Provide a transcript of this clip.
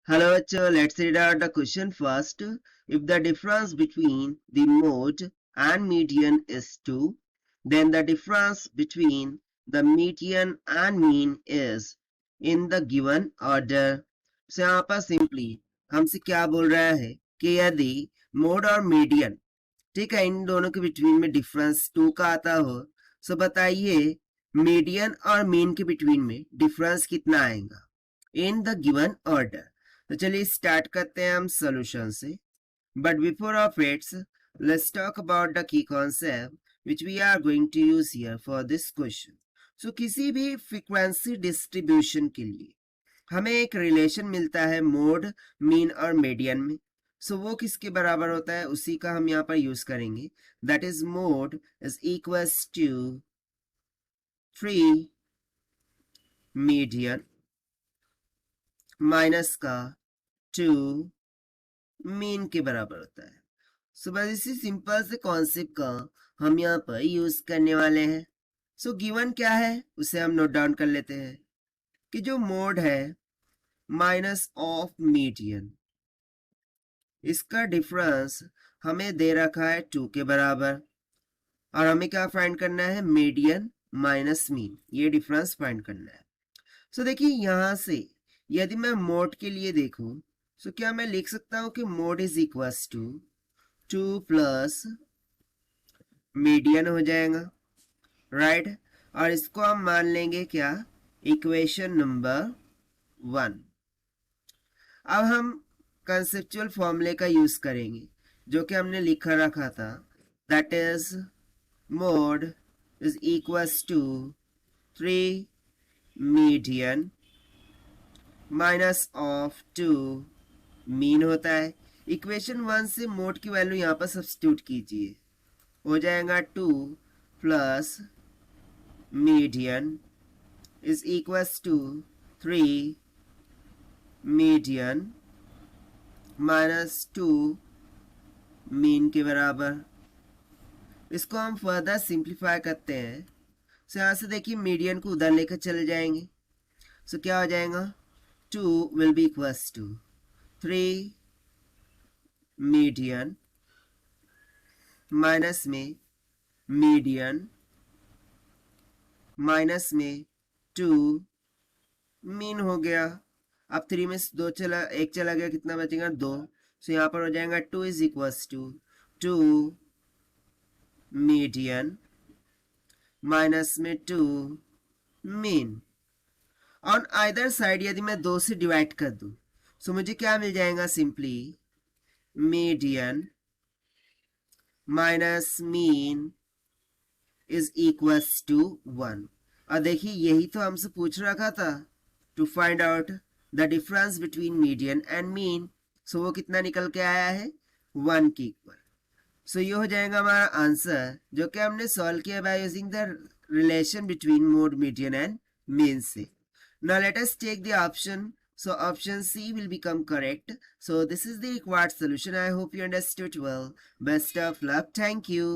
Hello, let's read out the question first. If the difference between the mode and median is 2, then the difference between the median and mean is in the given order. So यहाँ पर simply हमसे क्या बोल रहा है कि यदि mode और मीडियन ठीक है इन दोनों के बिटवीन में डिफरेंस 2 का आता हो सो बताइए मीडियन और मीन के बिटवीन में डिफरेंस कितना आएगा इन द गिवन ऑर्डर। तो चलिए स्टार्ट करते हैं हम सॉल्यूशन से। But before of it's let's talk about the key concept which we are going to use here for this question. So किसी भी फ्रीक्वेंसी डिस्ट्रीब्यूशन के लिए हमें एक रिलेशन मिलता है मोड मीन और मीडियन में। सो वो किसके बराबर होता है उसी का हम यहाँ पर यूज करेंगे। That is mode is equals to 3 median minus का 2 मीन के बराबर होता है। सो बस इसी सिंपल से कॉन्सेप्ट का हम यहाँ पर यूज करने वाले हैं। सो गिवन क्या है उसे हम नोट डाउन कर लेते हैं कि जो मोड है माइनस ऑफ मीडियन इसका डिफरेंस हमें दे रखा है 2 के बराबर और हमें क्या फाइंड करना है मीडियन माइनस मीन, ये डिफरेंस फाइंड करना है। सो देखिए यहां से यदि मैं मोड के लिए देखूं सो क्या मैं लिख सकता हूं कि mode is equals to 2 plus median हो जाएगा, राइट। और इसको हम मान लेंगे क्या इक्वेशन नंबर 1। अब हम कंसेप्चुअल फॉर्मूले का यूज करेंगे जो कि हमने लिखा रखा था, that is mode is equals to 3 median minus of 2 mean होता है। इक्वेशन 1 से मोड की वैल्यू यहाँ पर सब्स्टिट्यूट कीजिए, हो जाएगा 2 plus median is equals to 3 median minus 2 mean के बराबर। इसको हम फर्दर सिंप्लीफाई करते हैं। सो यहाँ से देखिए मीडियन को उधर लेकर चले जाएंगे। सो क्या हो जाएगा 2 will be equals to 3 median minus में मीडियन माइनस में 2 मीन हो गया। अब 3 में 2 चला 1 चला गया, कितना बचेगा 2। सो यहाँ पर हो जाएगा 2 is equals to 2 median minus में 2 मीन। ऑन आइदर साइड यदि मैं 2 से डिवाइड कर दूं सो मुझे क्या मिल जाएगा simply median minus mean is equals to 1। और देखिए यही तो हमसे पूछ रखा था to find out the difference between median and mean. So वो कितना निकल के आया है 1 के इक्वल। सो ये हो जाएगा हमारा आंसर जो कि हमने सॉल्व किया by using the relation between mode median and mean से। Now let us take the option. So option C will become correct. So this is the required solution. I hope you understood well. Best of luck. Thank you.